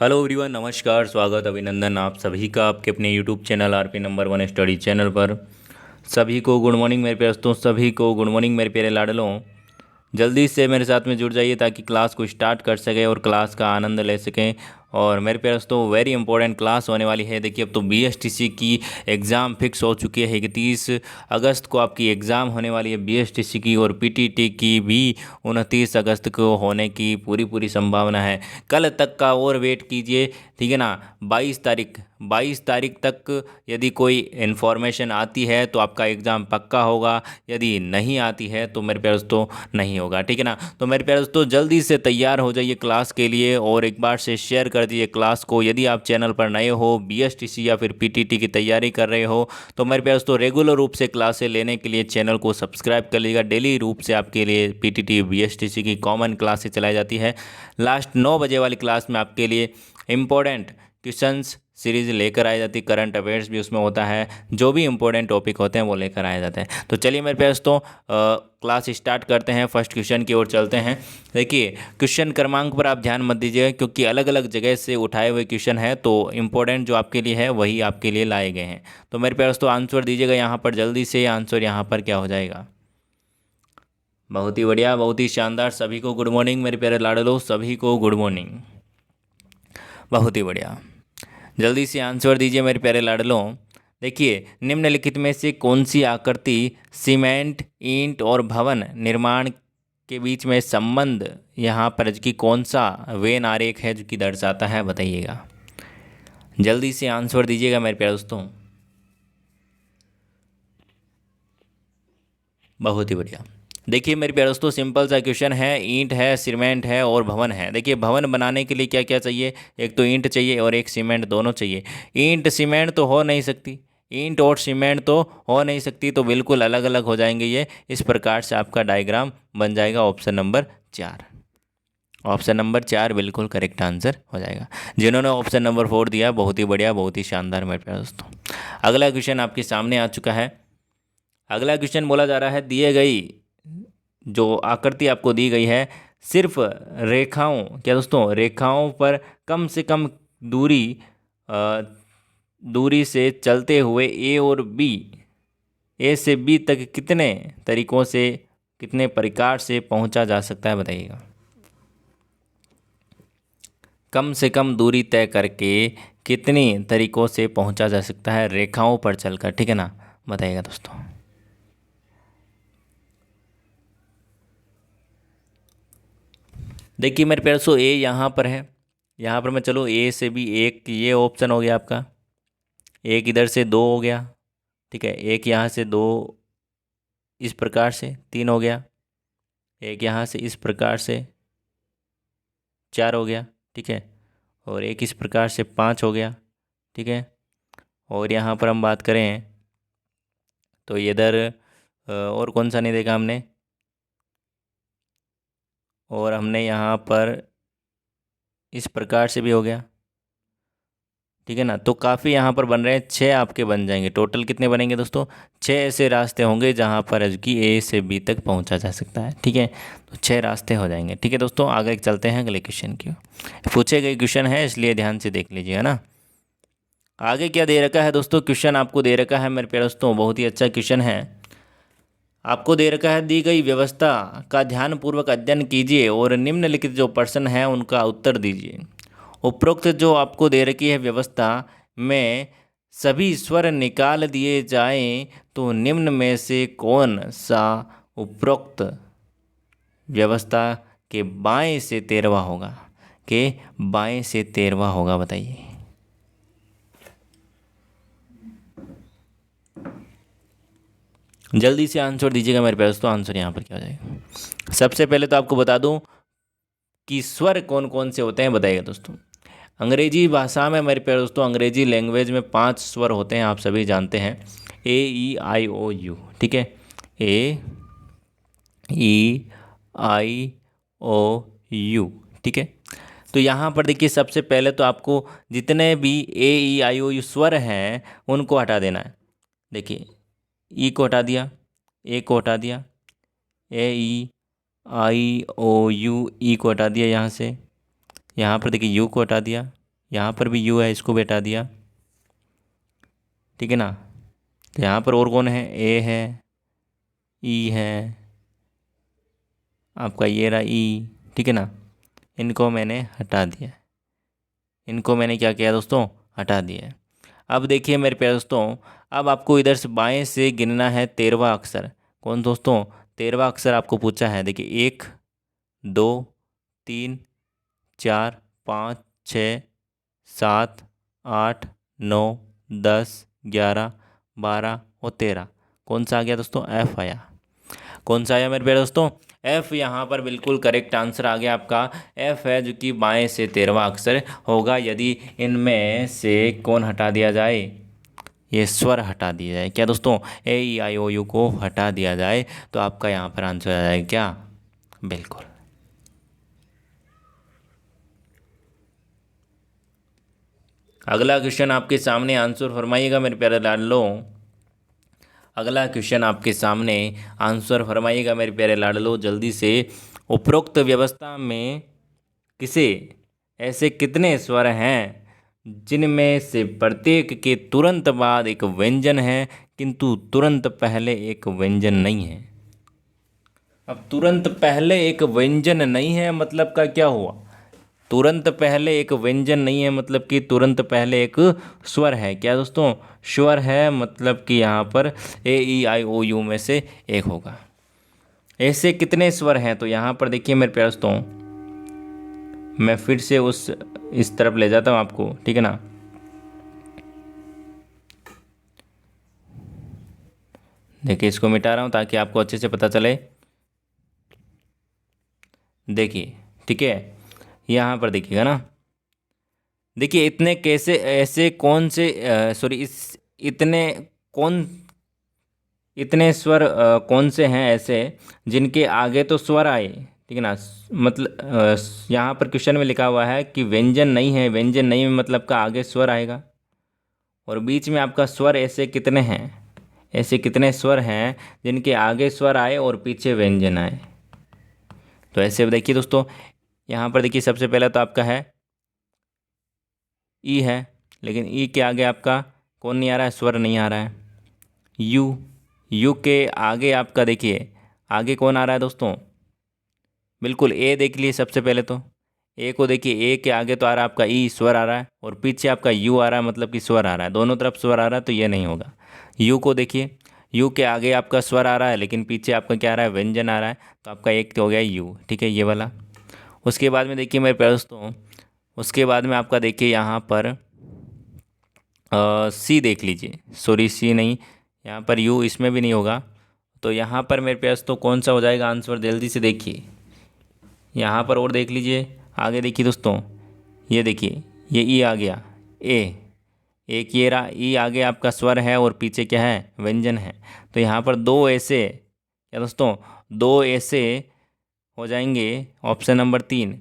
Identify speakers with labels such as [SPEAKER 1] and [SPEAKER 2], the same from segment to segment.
[SPEAKER 1] Hello everyone, नमस्कार, स्वागत, अभिनंदन आप सभी का आपके अपने YouTube channel RP number one study channel पर। सभी को गुड मॉर्निंग मेरे प्यारे दोस्तों, सभी को गुड मॉर्निंग मेरे प्यारे लाडलों। जल्दी से मेरे साथ में जुड़ जाइए ताकि क्लास को स्टार्ट कर सकें और क्लास का आनंद ले सकें। और मेरे प्यारे दोस्तों, वेरी इंपॉर्टेंट क्लास होने वाली है। देखिए, अब तो बीएसटीसी की एग्ज़ाम फिक्स हो चुकी है। 31 अगस्त को आपकी एग्ज़ाम होने वाली है बीएसटीसी की, और पीटीटी की भी 29 अगस्त को होने की पूरी पूरी संभावना है। कल तक का और वेट कीजिए, ठीक है ना। 22 तारीख तक यदि कोई इन्फॉर्मेशन आती है तो आपका एग्ज़ाम पक्का होगा, यदि नहीं आती है तो मेरे प्यारे दोस्तों नहीं होगा, ठीक है ना। तो मेरे प्यारे दोस्तों, जल्दी से तैयार हो जाइए क्लास के लिए और एक बार से शेयर कर दीजिए क्लास को। यदि आप चैनल पर नए हो, बीएसटीसी या फिर पीटीटी की तैयारी कर रहे हो, तो मेरे प्यारे दोस्तों रेगुलर रूप से क्लासें लेने के लिए चैनल को सब्सक्राइब कर लीजिएगा। डेली रूप से आपके लिए पीटीटी बीएसटीसी की कॉमन क्लासें चलाई जाती है। लास्ट 9 बजे वाली क्लास में आपके लिए इम्पोर्टेंट क्वेश्चंस सीरीज़ लेकर आई जाती है, करंट अफेयर्स भी उसमें होता है, जो भी इंपॉर्टेंट टॉपिक होते हैं वो लेकर आए जाते हैं। तो चलिए मेरे प्यारे दोस्तों, क्लास स्टार्ट करते हैं। फर्स्ट क्वेश्चन की ओर चलते हैं। देखिए, क्वेश्चन क्रमांक पर आप ध्यान मत दीजिएगा क्योंकि अलग अलग जगह से उठाए हुए क्वेश्चन है, तो इम्पोर्टेंट जो आपके लिए है वही आपके लिए लाए गए हैं। तो मेरे प्यारे दोस्तों, आंसर दीजिएगा यहाँ पर जल्दी से। आंसर यहाँ पर क्या हो जाएगा? बहुत ही बढ़िया, बहुत ही शानदार। सभी को गुड मॉर्निंग मेरे प्यारे लाडलो, सभी को गुड मॉर्निंग। बहुत ही बढ़िया, जल्दी से आंसर दीजिए मेरे प्यारे लाडलों। देखिए, निम्नलिखित में से कौन सी आकृति सीमेंट, ईंट और भवन निर्माण के बीच में संबंध यहाँ पर कि कौन सा वेन आरेख है जो कि दर्शाता है, बताइएगा। जल्दी से आंसर दीजिएगा मेरे प्यारे दोस्तों। बहुत ही बढ़िया। देखिए मेरे प्यारे दोस्तों, सिंपल सा क्वेश्चन है। ईंट है, सीमेंट है और भवन है। देखिए, भवन बनाने के लिए क्या क्या चाहिए? एक तो ईंट चाहिए और एक सीमेंट, दोनों चाहिए। ईंट सीमेंट तो हो नहीं सकती, ईंट और सीमेंट तो हो नहीं सकती, तो बिल्कुल अलग अलग हो जाएंगे ये। इस प्रकार से आपका डायग्राम बन जाएगा। ऑप्शन नंबर 4, ऑप्शन नंबर 4 बिल्कुल करेक्ट आंसर हो जाएगा। जिन्होंने ऑप्शन नंबर 4 दिया, बहुत ही बढ़िया, बहुत ही शानदार मेरे प्यारे दोस्तों। अगला क्वेश्चन आपके सामने आ चुका है। अगला क्वेश्चन बोला जा रहा है, दिए गई जो आकृति आपको दी गई है, सिर्फ रेखाओं, क्या दोस्तों, रेखाओं पर कम से कम दूरी अ, दूरी से चलते हुए ए और बी, ए से बी तक कितने तरीकों से, कितने प्रकार से पहुंचा जा सकता है, बताइएगा। कम से कम दूरी तय करके कितनी तरीकों से पहुंचा जा सकता है रेखाओं पर चलकर, ठीक है ना, बताइएगा दोस्तों। देखिए मेरे प्यारे दोस्तों, ए यहाँ पर है, यहाँ पर मैं, चलो ए से भी एक, ये ऑप्शन हो गया आपका। एक इधर से 2 हो गया, ठीक है। एक यहाँ से 2, इस प्रकार से 3 हो गया। एक यहाँ से इस प्रकार से 4 हो गया, ठीक है। और एक इस प्रकार से 5 हो गया, ठीक है। और यहाँ पर हम बात करें तो इधर और कौन सा नहीं देखा हमने, और हमने यहाँ पर इस प्रकार से भी हो गया, ठीक है ना। तो काफ़ी यहाँ पर बन रहे हैं, 6 आपके बन जाएंगे। टोटल कितने बनेंगे दोस्तों? 6 ऐसे रास्ते होंगे जहाँ पर कि ए से बी तक पहुँचा जा सकता है, ठीक है। तो 6 रास्ते हो जाएंगे, ठीक है दोस्तों। आगे चलते हैं अगले क्वेश्चन की। पूछे गए क्वेश्चन है इसलिए ध्यान से देख लीजिए ना। आगे क्या दे रखा है दोस्तों? क्वेश्चन आपको दे रखा है मेरे प्यारे दोस्तों, बहुत ही अच्छा क्वेश्चन है। आपको दे रखा है, दी गई व्यवस्था का ध्यानपूर्वक अध्ययन कीजिए और निम्नलिखित जो प्रश्न है उनका उत्तर दीजिए। उपरोक्त जो आपको दे रखी है व्यवस्था में सभी स्वर निकाल दिए जाएं तो निम्न में से कौन सा उपरोक्त व्यवस्था के बाएं से 13वां होगा, के बाएं से 13वां होगा, बताइए। जल्दी से आंसर दीजिएगा मेरे पास। तो आंसर यहाँ पर क्या हो जाएगा? सबसे पहले तो आपको बता दूं कि स्वर कौन कौन से होते हैं, बताइएगा दोस्तों। अंग्रेजी भाषा में मेरे प्यारे दोस्तों, अंग्रेजी लैंग्वेज में 5 स्वर होते हैं, आप सभी जानते हैं। ए ई आई ओ यू, ठीक है। ए ई आई ओ यू, ठीक है। तो यहाँ पर देखिए, सबसे पहले तो आपको जितने भी ए ई आई ओ यू स्वर हैं उनको हटा देना है। देखिए, ई को हटा दिया, ए को हटा दिया, ए ई आई ओ यू, ई को हटा दिया यहाँ से। यहाँ पर देखिए यू को हटा दिया, यहाँ पर भी यू है, इसको भी हटा दिया, ठीक है ना। तो यहाँ पर और कौन है, ए है, ई है, आपका ये रहा ई, ठीक है ना। इनको मैंने हटा दिया, इनको मैंने क्या किया दोस्तों, हटा दिया है। अब देखिए मेरे प्यारे दोस्तों, अब आपको इधर से बाएं से गिनना है 13वां अक्षर। कौन दोस्तों, 13वां अक्षर आपको पूछा है। देखिए 1 2 3 4 5 6 7 8 9 10 11 12 और 13। कौन सा आ गया दोस्तों, एफ आया। कौन सा आया मेरे प्यारे दोस्तों, एफ। यहाँ पर बिल्कुल करेक्ट आंसर आ गया आपका, एफ है, जो कि बाएं से 13वां अक्षर होगा। यदि इनमें से कौन हटा दिया जाए, ये स्वर हटा दिया जाए, क्या दोस्तों, ए ई आई ओ यू को हटा दिया जाए, तो आपका यहाँ पर आंसर आ जाएगा क्या, बिल्कुल। अगला क्वेश्चन आपके सामने, आंसर फरमाइएगा मेरे प्यारे लाडलो। अगला क्वेश्चन आपके सामने, आंसर फरमाइएगा मेरे प्यारे लाडलो जल्दी से। उपरोक्त व्यवस्था में किसे ऐसे कितने स्वर हैं जिनमें से प्रत्येक के तुरंत बाद एक व्यंजन है किंतु तुरंत पहले एक व्यंजन नहीं है। अब तुरंत पहले एक व्यंजन नहीं है मतलब का क्या हुआ, तुरंत पहले एक व्यंजन नहीं है मतलब कि तुरंत पहले एक स्वर है। क्या दोस्तों, स्वर है, मतलब कि यहाँ पर ए ई आई ओ यू में से एक होगा। ऐसे कितने स्वर हैं, तो यहाँ पर देखिए मेरे प्यारे दोस्तों, मैं फिर से इस तरफ ले जाता हूँ आपको, ठीक है ना। देखिए इसको मिटा रहा हूँ ताकि आपको अच्छे से पता चले। देखिए, ठीक है, यहाँ पर देखिएगा ना। देखिए इतने कैसे ऐसे कौन से सॉरी इस इतने कौन इतने स्वर कौन से हैं ऐसे जिनके आगे तो स्वर आए, ठीक है ना। मतलब यहाँ पर क्वेश्चन में लिखा हुआ है कि व्यंजन नहीं है, व्यंजन नहीं है मतलब का आगे स्वर आएगा, और बीच में आपका स्वर ऐसे कितने हैं, ऐसे कितने स्वर हैं जिनके आगे स्वर आए और पीछे व्यंजन आए। तो ऐसे देखिए दोस्तों, यहाँ पर देखिए सबसे पहले तो आपका है ई है, लेकिन ई के आगे आपका कौन नहीं आ रहा है, स्वर नहीं आ रहा है। यू, यू के आगे आपका देखिए आगे कौन आ रहा है दोस्तों, बिल्कुल ए देख लिए सबसे पहले तो। ए को देखिए, ए के आगे तो आ रहा है आपका ई, स्वर आ रहा है, और पीछे आपका यू आ रहा है मतलब कि स्वर आ रहा है, दोनों तरफ स्वर आ रहा है, तो ये नहीं होगा। यू को देखिए, यू के आगे आपका स्वर आ रहा है लेकिन पीछे आपका क्या आ रहा है, व्यंजन आ रहा है, तो आपका एक तो हो गया यू, ठीक है, ये वाला। उसके बाद में देखिए मेरे प्यारे दोस्तों, उसके बाद में आपका देखिए यहाँ पर सी देख लीजिए, सॉरी सी नहीं, यहाँ पर यू, इसमें भी नहीं होगा। तो यहाँ पर मेरे पास तो कौन सा हो जाएगा आंसर, जल्दी से देखिए। यहाँ पर और देख लीजिए, आगे देखिए दोस्तों, ये देखिए, ये ई आ गया, ए, एक ये रहा ई, आगे आपका स्वर है और पीछे क्या है, व्यंजन है। तो यहाँ पर दो ऐसे, क्या दोस्तों, दो ऐसे हो जाएंगे। ऑप्शन नंबर 3,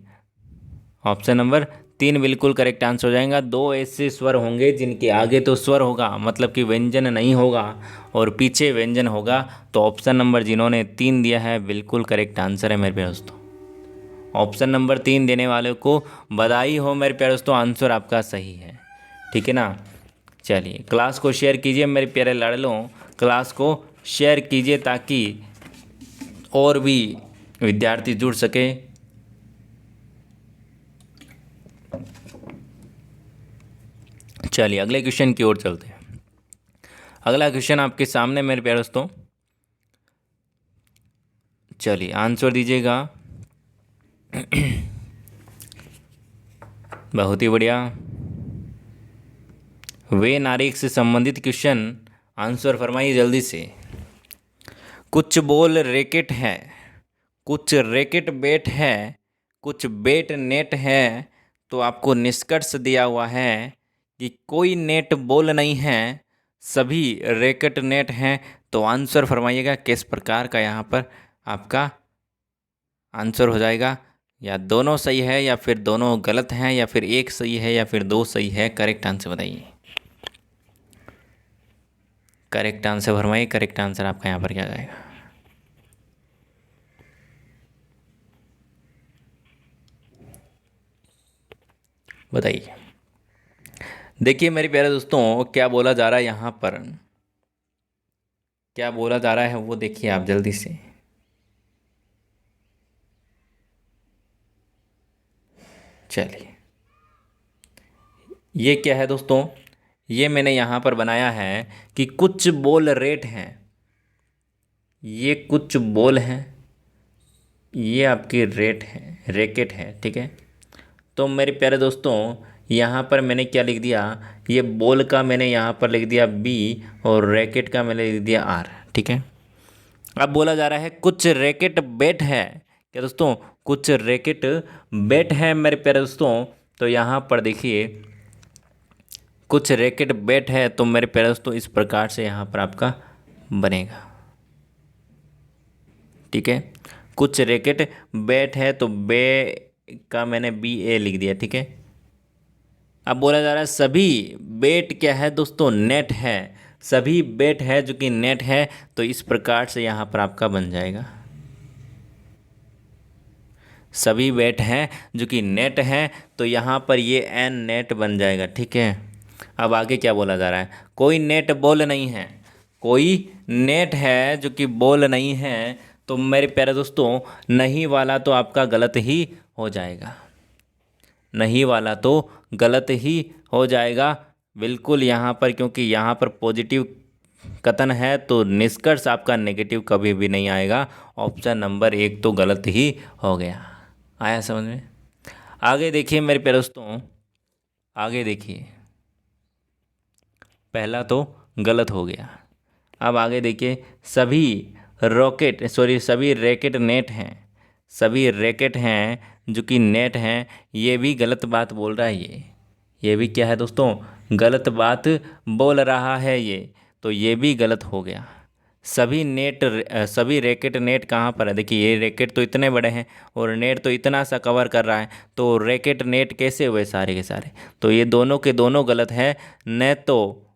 [SPEAKER 1] ऑप्शन नंबर 3 बिल्कुल करेक्ट आंसर हो जाएगा। दो ऐसे स्वर होंगे जिनके आगे तो स्वर होगा मतलब कि व्यंजन नहीं होगा और पीछे व्यंजन होगा। तो ऑप्शन नंबर जिन्होंने 3 दिया है बिल्कुल करेक्ट आंसर है मेरे प्यारे दोस्तों। ऑप्शन नंबर 3 देने वाले को बधाई हो मेरे प्यारे दोस्तों, आंसर आपका सही है, ठीक है ना। चलिए क्लास को शेयर कीजिए मेरे प्यारे लाडलों, क्लास को शेयर कीजिए ताकि और भी विद्यार्थी जुड़ सके। चलिए अगले क्वेश्चन की ओर चलते हैं। अगला क्वेश्चन आपके सामने मेरे प्यारे दोस्तों, चलिए आंसर दीजिएगा। बहुत ही बढ़िया, वे नारिक से संबंधित क्वेश्चन आंसर फरमाइए जल्दी से। कुछ बॉल रैकेट है, कुछ रैकेट बैट है, कुछ बैट नेट है, तो आपको निष्कर्ष दिया हुआ है कि कोई नेट बॉल नहीं है, सभी रैकेट नेट हैं। तो आंसर फरमाइएगा किस प्रकार का यहाँ पर आपका आंसर हो जाएगा, या दोनों सही है या फिर दोनों गलत हैं या फिर एक सही है या फिर दो सही है, करेक्ट आंसर बताइए। करेक्ट आंसर फरमाइए, करेक्ट आंसर आपका यहाँ पर क्या जाएगा, बताइए। देखिए मेरे प्यारे दोस्तों, क्या बोला जा रहा है यहाँ पर, क्या बोला जा रहा है वो देखिए आप जल्दी से। चलिए, ये क्या है दोस्तों, ये मैंने यहाँ पर बनाया है कि कुछ बॉल रेट हैं, ये कुछ बॉल हैं, ये आपकी रेट है, रैकेट है, ठीक है। तो मेरे प्यारे दोस्तों, यहाँ पर मैंने क्या लिख दिया, ये बॉल का मैंने यहाँ पर लिख दिया बी और रैकेट का मैंने लिख दिया आर, ठीक है। अब बोला जा रहा है कुछ रैकेट बैट है, क्या दोस्तों, कुछ रैकेट बैट है मेरे प्यारे दोस्तों। तो यहाँ पर देखिए कुछ रैकेट बैट है, तो मेरे प्यारे दोस्तों इस प्रकार से यहाँ पर आपका बनेगा, ठीक है। कुछ रैकेट बैट है तो बे का मैंने बी ए लिख दिया, ठीक है। अब बोला जा रहा है सभी बेट क्या है दोस्तों, नेट है, सभी बेट है जो कि नेट है, तो इस प्रकार से यहाँ पर आपका बन जाएगा, सभी बेट हैं जो कि नेट है, तो यहाँ पर ये एन नेट बन जाएगा, ठीक है। अब आगे क्या बोला जा रहा है, कोई नेट बॉल नहीं है, कोई नेट है जो कि बॉल नहीं है, तो मेरे प्यारे दोस्तों नहीं वाला तो आपका गलत ही हो जाएगा, नहीं वाला तो गलत ही हो जाएगा बिल्कुल यहाँ पर, क्योंकि यहाँ पर पॉजिटिव कथन है तो निष्कर्ष आपका नेगेटिव कभी भी नहीं आएगा। ऑप्शन नंबर 1 तो गलत ही हो गया। आया समझ में? आगे देखिए मेरे प्यारे दोस्तों, आगे देखिए, पहला तो गलत हो गया। अब आगे देखिए, सभी सभी रैकेट नेट हैं, सभी रैकेट हैं जो कि नेट हैं, ये भी गलत बात बोल रहा है, ये भी क्या है दोस्तों, गलत बात बोल रहा है ये, तो ये भी गलत हो गया। सभी रैकेट नेट कहाँ पर है, देखिए ये रैकेट तो इतने बड़े हैं और नेट तो इतना सा कवर कर रहा है, तो रैकेट नेट कैसे हुए सारे के सारे, तो ये दोनों के दोनों गलत है। न तो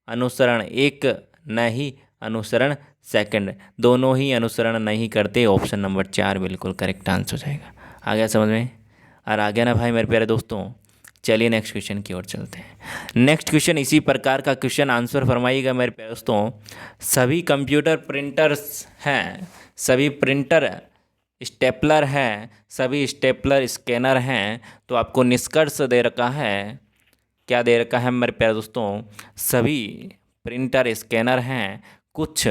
[SPEAKER 1] अनुसरण एक, न ही अनुसरण सेकंड, दोनों ही अनुसरण नहीं करते। ऑप्शन नंबर 4 बिल्कुल करेक्ट आंसर हो जाएगा। आ गया समझ में? और आ गया ना भाई मेरे प्यारे दोस्तों? चलिए नेक्स्ट क्वेश्चन की ओर चलते हैं। नेक्स्ट क्वेश्चन इसी प्रकार का क्वेश्चन आंसर फरमाइएगा मेरे प्यारे दोस्तों। सभी कंप्यूटर प्रिंटर्स हैं, सभी प्रिंटर स्टेपलर हैं, सभी स्टेपलर स्कैनर हैं, तो आपको निष्कर्ष दे रखा है, क्या दे रखा है मेरे प्यारे दोस्तों, सभी प्रिंटर स्कैनर हैं, कुछ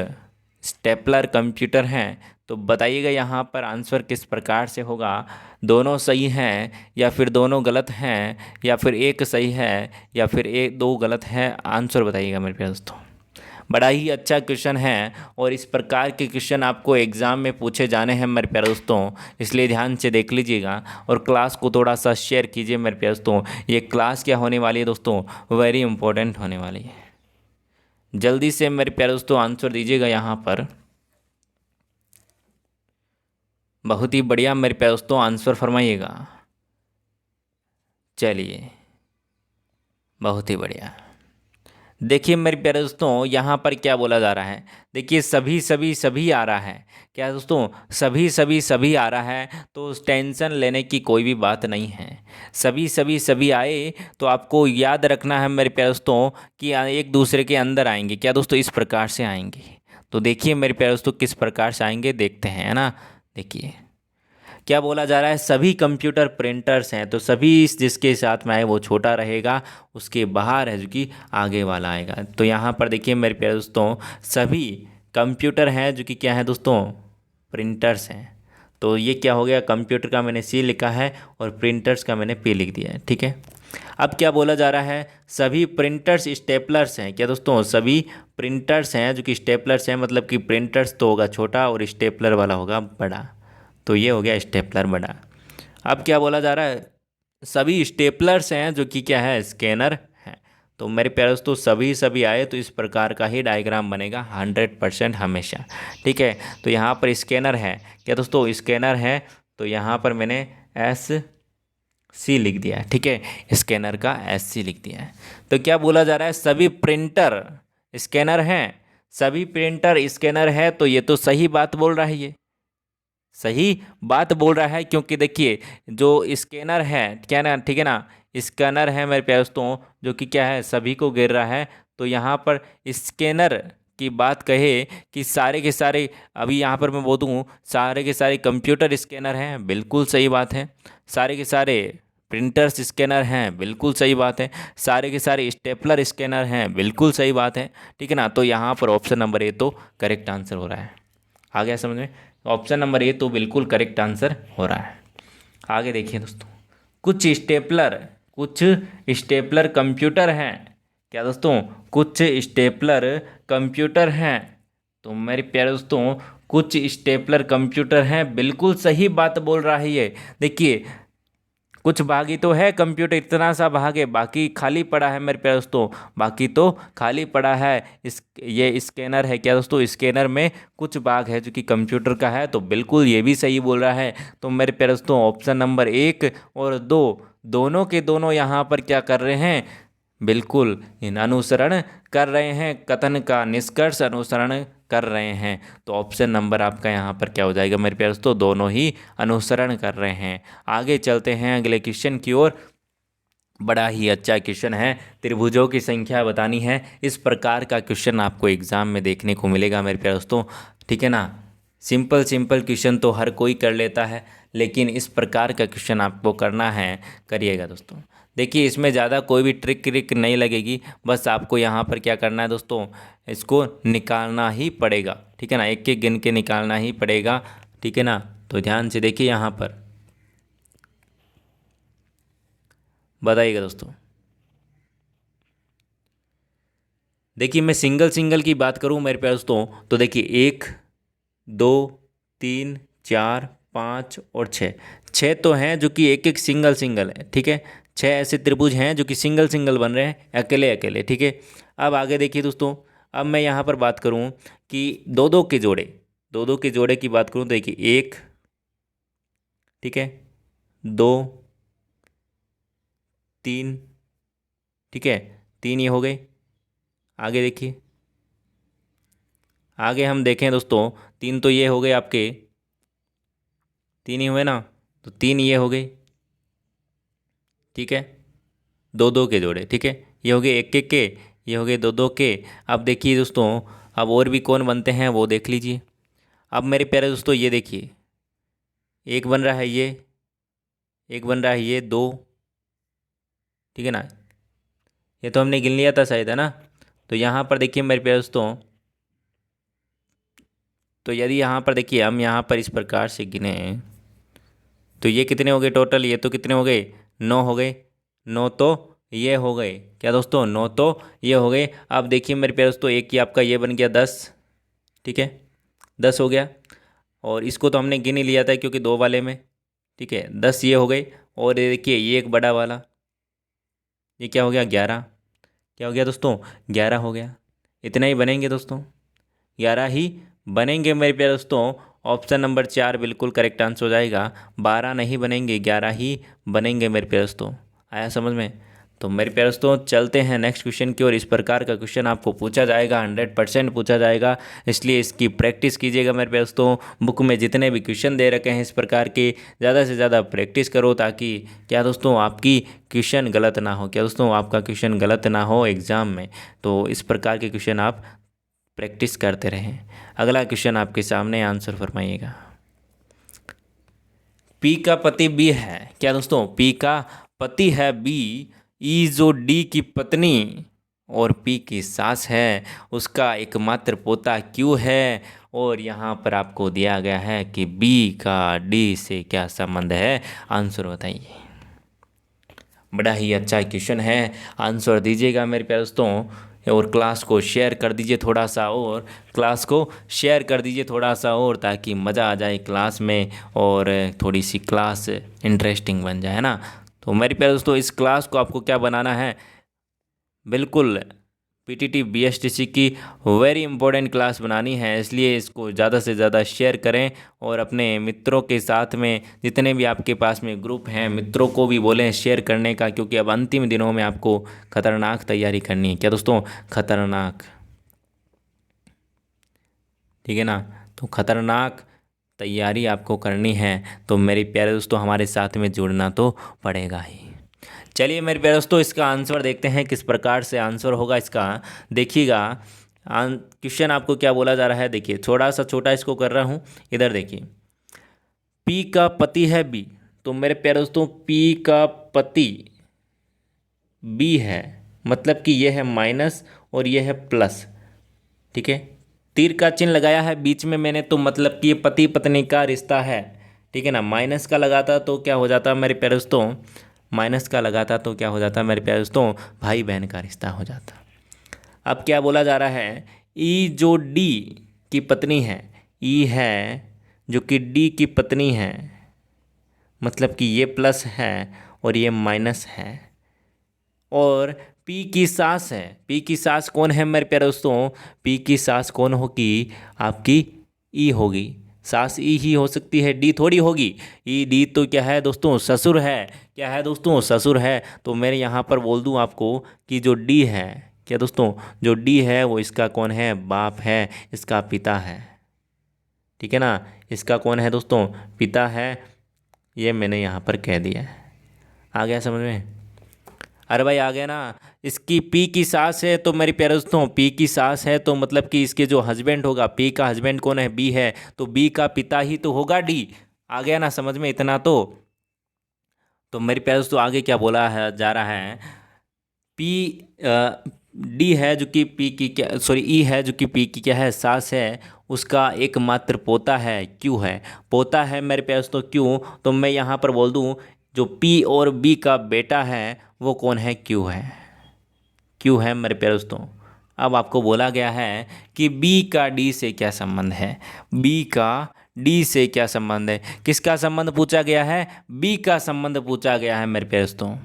[SPEAKER 1] स्टेपलर कंप्यूटर हैं। तो बताइएगा यहाँ पर आंसर किस प्रकार से होगा, दोनों सही हैं या फिर दोनों गलत हैं, या फिर एक सही है या फिर एक दो गलत है, आंसर बताइएगा मेरे प्यारे दोस्तों। बड़ा ही अच्छा क्वेश्चन है और इस प्रकार के क्वेश्चन आपको एग्ज़ाम में पूछे जाने हैं मेरे प्यारे दोस्तों, इसलिए ध्यान से देख लीजिएगा और क्लास को थोड़ा सा शेयर कीजिए मेरे प्यारे दोस्तों। ये क्लास क्या होने वाली है दोस्तों, वेरी इंपॉर्टेंट होने वाली है। जल्दी से मेरे प्यारे दोस्तों आंसर दीजिएगा यहाँ पर, बहुत ही बढ़िया मेरे प्यारे दोस्तों आंसर फरमाइएगा। चलिए बहुत ही बढ़िया। देखिए मेरे प्यारे दोस्तों यहाँ पर क्या बोला जा रहा है, देखिए सभी सभी सभी आ रहा है, क्या दोस्तों, सभी सभी सभी आ रहा है, तो टेंशन लेने की कोई भी बात नहीं है। सभी सभी सभी आए तो आपको याद रखना है मेरे प्यारे दोस्तों कि एक दूसरे के अंदर आएंगे, क्या दोस्तों, इस प्रकार से आएंगे। तो देखिए मेरे प्यारे दोस्तों किस प्रकार से आएंगे, देखते हैं, है ना। देखिए क्या बोला जा रहा है, सभी कंप्यूटर प्रिंटर्स हैं, तो सभी जिसके साथ में आए वो छोटा रहेगा, उसके बाहर है जो कि आगे वाला आएगा। तो यहाँ पर देखिए मेरे प्यारे दोस्तों, सभी कंप्यूटर हैं जो कि क्या है दोस्तों, प्रिंटर्स हैं। तो ये क्या हो गया, कंप्यूटर का मैंने सी लिखा है और प्रिंटर्स का मैंने पी लिख दिया है, ठीक है। अब क्या बोला जा रहा है, सभी प्रिंटर्स स्टेपलर्स हैं, क्या दोस्तों, सभी प्रिंटर्स हैं जो कि स्टेपलर्स हैं, मतलब कि प्रिंटर्स तो होगा छोटा और स्टेपलर वाला होगा बड़ा, तो ये हो गया स्टेपलर बड़ा। अब क्या बोला जा रहा है, सभी स्टेपलर्स हैं जो कि क्या है, स्कैनर है। तो मेरे प्यारे दोस्तों सभी सभी आए तो इस प्रकार का ही डायग्राम बनेगा 100% हमेशा, ठीक है। तो यहाँ पर स्कैनर है, क्या दोस्तों, स्कैनर है, तो यहाँ पर मैंने एस सी लिख दिया है, ठीक है, स्कैनर का एस सी लिख दिया है। तो क्या बोला जा रहा है, सभी प्रिंटर स्कैनर हैं, सभी प्रिंटर स्कैनर है, तो ये तो सही बात बोल रहा है, ये सही बात बोल रहा है, क्योंकि देखिए जो स्कैनर है, क्या ना, ठीक है ना, स्कैनर है मेरे प्यारे दोस्तों, जो कि क्या है, सभी को गिर रहा है। तो यहाँ पर स्कैनर की बात कहे कि सारे के सारे, अभी यहाँ पर मैं बोलूँ सारे के सारे कंप्यूटर स्कैनर हैं, बिल्कुल सही बात है। सारे के सारे प्रिंटर्स स्कैनर हैं, बिल्कुल सही बात है। सारे के सारे स्टेपलर स्कैनर हैं, बिल्कुल सही बात है। ठीक है ना, तो यहाँ पर ऑप्शन नंबर ए तो करेक्ट आंसर हो रहा है। आ गया समझ में? ऑप्शन नंबर ए तो बिल्कुल करेक्ट आंसर हो रहा है। आगे देखिए दोस्तों, कुछ स्टेपलर कंप्यूटर हैं। क्या दोस्तों? कुछ स्टेपलर कंप्यूटर हैं। तो मेरे प्यारे दोस्तों, कुछ स्टेपलर कंप्यूटर हैं, बिल्कुल सही बात बोल रहा है ये। देखिए, कुछ भाग ही तो है कंप्यूटर, इतना सा भाग है, बाकी खाली पड़ा है मेरे प्यारे दोस्तों, बाकी तो खाली पड़ा है। इस ये स्कैनर है। क्या दोस्तों? स्कैनर में कुछ भाग है जो कि कंप्यूटर का है, तो बिल्कुल ये भी सही बोल रहा है। तो मेरे प्यारे दोस्तों, ऑप्शन नंबर 1 और 2 दोनों के दोनों यहाँ पर क्या कर रहे हैं? बिल्कुल इन अनुसरण कर रहे हैं, कथन का निष्कर्ष अनुसरण कर रहे हैं। तो ऑप्शन नंबर आपका यहाँ पर क्या हो जाएगा मेरे प्यारे दोस्तों? दोनों ही अनुसरण कर रहे हैं। आगे चलते हैं अगले क्वेश्चन की ओर। बड़ा ही अच्छा क्वेश्चन है, त्रिभुजों की संख्या बतानी है। इस प्रकार का क्वेश्चन आपको एग्जाम में देखने को मिलेगा मेरे प्यारे दोस्तों। ठीक है ना, सिंपल सिंपल क्वेश्चन तो हर कोई कर लेता है, लेकिन इस प्रकार का क्वेश्चन आपको करना है, करिएगा दोस्तों। देखिए, इसमें ज़्यादा कोई भी ट्रिक नहीं लगेगी, बस आपको यहाँ पर क्या करना है दोस्तों, इसको निकालना ही पड़ेगा। ठीक है ना, एक एक गिन के निकालना ही पड़ेगा। ठीक है ना, तो ध्यान से देखिए यहाँ पर, बताइएगा दोस्तों। देखिए, मैं सिंगल सिंगल की बात करूँ मेरे प्यारे दोस्तों, तो देखिए 1 2 3 4 5 और 6, 6 तो हैं जो कि एक एक सिंगल सिंगल है। ठीक है, 6 ऐसे त्रिभुज हैं जो कि सिंगल सिंगल बन रहे हैं, अकेले अकेले। ठीक है, अब आगे देखिए दोस्तों, अब मैं यहाँ पर बात करूँ कि दो दो के जोड़े की बात करूँ, तो देखिए 1, ठीक है, 2 3, ठीक है, 3 ये हो गए। आगे देखिए, आगे हम देखें दोस्तों, 3 तो ये हो गए आपके, 3 ही हुए ना, तो 3 ये हो गए। ठीक है, दो दो के जोड़े। ठीक है, ये हो गए एक एक के, ये हो गए दो दो के। अब देखिए दोस्तों, अब और भी कौन बनते हैं वो देख लीजिए। अब मेरे प्यारे दोस्तों, ये देखिए, एक बन रहा है ये, एक बन रहा है ये, 2। ठीक है ना, ये तो हमने गिन लिया था शायद, है ना। तो यहाँ पर देखिए मेरे प्यारे दोस्तों, तो यदि यहाँ पर देखिए हम यहाँ पर इस प्रकार से गिने, तो ये कितने हो गए टोटल? ये तो कितने हो गए? 9 हो गए। 9 तो ये हो गए। क्या दोस्तों? 9 तो ये हो गए। अब देखिए मेरे प्यारे दोस्तों, एक ही आपका ये बन गया 10। ठीक है, 10 हो गया, और इसको तो हमने गिन ही लिया था क्योंकि 2 वाले में। ठीक है, 10 ये हो गए, और ये देखिए ये एक बड़ा वाला, ये क्या हो गया? 11। क्या हो गया दोस्तों? 11 हो गया। इतना ही बनेंगे दोस्तों, 11 ही बनेंगे मेरे प्यारे दोस्तों। ऑप्शन नंबर 4 बिल्कुल करेक्ट आंसर हो जाएगा। 12 नहीं बनेंगे, 11 ही बनेंगे मेरे प्यारे दोस्तों। आया समझ में? तो मेरे प्यारे दोस्तों, चलते हैं नेक्स्ट क्वेश्चन की ओर। इस प्रकार का क्वेश्चन आपको पूछा जाएगा, 100% पूछा जाएगा, इसलिए इसकी प्रैक्टिस कीजिएगा मेरे प्यारे दोस्तों। बुक में जितने भी क्वेश्चन दे रखे हैं इस प्रकार के, ज़्यादा से ज़्यादा प्रैक्टिस करो, ताकि क्या दोस्तों, आपकी क्वेश्चन गलत ना हो। क्या दोस्तों, आपका क्वेश्चन गलत ना हो एग्ज़ाम में। तो इस प्रकार के क्वेश्चन आप प्रैक्टिस करते रहें। अगला क्वेश्चन आपके सामने, आंसर फरमाइएगा। पी का पति बी है। क्या दोस्तों? पी का पति है बी, ई जो डी की पत्नी और पी की सास है, उसका एकमात्र पोता क्यू है। और यहाँ पर आपको दिया गया है कि बी का डी से क्या संबंध है, आंसर बताइए। बड़ा ही अच्छा क्वेश्चन है, आंसर दीजिएगा मेरे प्यारे दोस्तों। और क्लास को शेयर कर दीजिए थोड़ा सा, और क्लास को शेयर कर दीजिए थोड़ा सा और, ताकि मज़ा आ जाए क्लास में और थोड़ी सी क्लास इंटरेस्टिंग बन जाए, है ना। तो मेरे प्यारे दोस्तों, इस क्लास को आपको क्या बनाना है, बिल्कुल पीटीटी बीएसटीसी की वेरी इंपॉर्टेंट क्लास बनानी है, इसलिए इसको ज़्यादा से ज़्यादा शेयर करें। और अपने मित्रों के साथ में, जितने भी आपके पास में ग्रुप हैं, मित्रों को भी बोलें शेयर करने का, क्योंकि अब अंतिम दिनों में आपको खतरनाक तैयारी करनी है। क्या दोस्तों? खतरनाक। ठीक है ना, तो खतरनाक तैयारी आपको करनी है, तो मेरे प्यारे दोस्तों, हमारे साथ में जुड़ना तो पड़ेगा ही। चलिए मेरे प्यारे दोस्तों, इसका आंसर देखते हैं किस प्रकार से आंसर होगा इसका। देखिएगा क्वेश्चन आपको क्या बोला जा रहा है। देखिए थोड़ा सा छोटा इसको कर रहा हूँ। इधर देखिए, पी का पति है बी। तो मेरे प्यारे दोस्तों, पी का पति बी है, मतलब कि ये है माइनस और ये है प्लस। ठीक है, तीर का चिन्ह लगाया है बीच में मैंने, तो मतलब कि ये पति पत्नी का रिश्ता है। ठीक है ना। माइनस का लगाता तो क्या हो जाता मेरे प्यारे दोस्तों, माइनस का लगाता तो क्या हो जाता मेरे प्यारे दोस्तों, भाई बहन का रिश्ता हो जाता। अब क्या बोला जा रहा है, ई जो डी की पत्नी है, ई है जो कि डी की पत्नी है, मतलब कि ये प्लस है और ये माइनस है। और पी की सास है। पी की सास कौन है मेरे प्यारे दोस्तों, पी की सास कौन होगी, आपकी ई होगी। सास ई ही हो सकती है, डी थोड़ी होगी। ई डी तो क्या है दोस्तों, ससुर है। क्या है दोस्तों, ससुर है। तो मेरे यहाँ पर बोल दूँ आपको कि जो डी है, क्या दोस्तों, जो डी है वो इसका कौन है, बाप है, इसका पिता है। ठीक है ना। इसका कौन है दोस्तों, पिता है। ये मैंने यहाँ पर कह दिया है। आ गया समझ में। अरे भाई आ गया ना। इसकी पी की सास है, तो मेरे प्यारे दोस्तों पी की सास है तो मतलब कि इसके जो हस्बैंड होगा, पी का हस्बैंड कौन है, बी है, तो बी का पिता ही तो होगा डी। आ गया ना समझ में इतना तो मेरे प्यारे दोस्तों आगे क्या बोला है जा रहा है, पी डी है जो कि पी की क्या, सॉरी ई है जो कि पी की क्या है, सास है। उसका एकमात्र पोता है, क्यों है, पोता है मेरे प्यारे दोस्तों, क्यों। तो मैं यहाँ पर बोल दूँ, जो पी और बी का बेटा है वो कौन है, क्यों है। क्यों है मेरे प्यारे दोस्तों। अब आपको बोला गया है कि बी का डी से क्या संबंध है, बी का डी से क्या संबंध है। किसका संबंध पूछा गया है, बी का संबंध पूछा गया है मेरे प्यारे दोस्तों,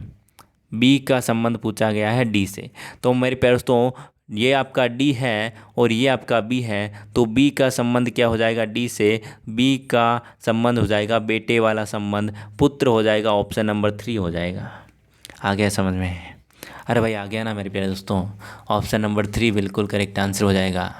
[SPEAKER 1] बी का संबंध पूछा गया है डी से। तो मेरे प्यारे दोस्तों ये आपका डी है और ये आपका बी है, तो बी का संबंध क्या हो जाएगा, डी से। बी का संबंध हो जाएगा बेटे वाला संबंध, पुत्र हो जाएगा। ऑप्शन नंबर 3 हो जाएगा। आ गया समझ में। अरे भाई आ गया ना मेरे प्यारे दोस्तों, ऑप्शन नंबर 3 बिल्कुल करेक्ट आंसर हो जाएगा।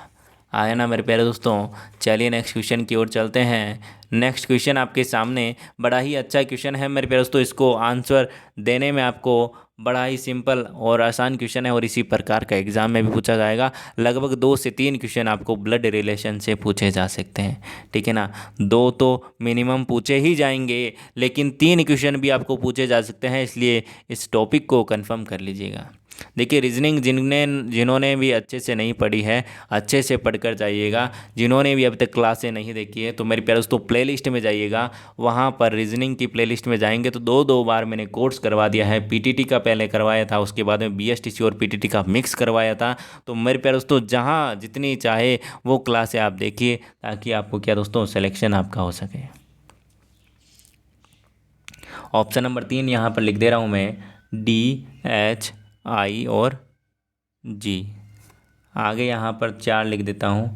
[SPEAKER 1] आया ना मेरे प्यारे दोस्तों। चलिए नेक्स्ट क्वेश्चन की ओर चलते हैं। नेक्स्ट क्वेश्चन आपके सामने बड़ा ही अच्छा क्वेश्चन है मेरे प्यारे दोस्तों। इसको आंसर देने में आपको बड़ा ही सिंपल और आसान क्वेश्चन है और इसी प्रकार का एग्जाम में भी पूछा जाएगा। लगभग 2 से 3 क्वेश्चन आपको ब्लड रिलेशन से पूछे जा सकते हैं। ठीक है ना। 2 तो मिनिमम पूछे ही जाएंगे, लेकिन 3 क्वेश्चन भी आपको पूछे जा सकते हैं, इसलिए इस टॉपिक को कंफर्म कर लीजिएगा। देखिए रीजनिंग जिन्होंने भी अच्छे से नहीं पढ़ी है, अच्छे से पढ़कर जाइएगा। जिन्होंने भी अभी तक क्लासें नहीं देखी है, तो मेरे प्यारे दोस्तों प्लेलिस्ट में जाइएगा। वहाँ पर रीजनिंग की प्लेलिस्ट में जाएंगे तो 2 बार मैंने कोर्स करवा दिया है। पीटीटी का पहले करवाया था, उसके बाद में बीएसटीसी और पीटीटी का मिक्स करवाया था। तो मेरे प्यारे दोस्तों जहाँ जितनी चाहे वो क्लासें आप देखिए, ताकि आपको क्या दोस्तों सिलेक्शन आपका हो सके। ऑप्शन नंबर 3 यहाँ पर लिख दे रहा हूँ मैं, DH I और G। आगे यहाँ पर 4 लिख देता हूँ,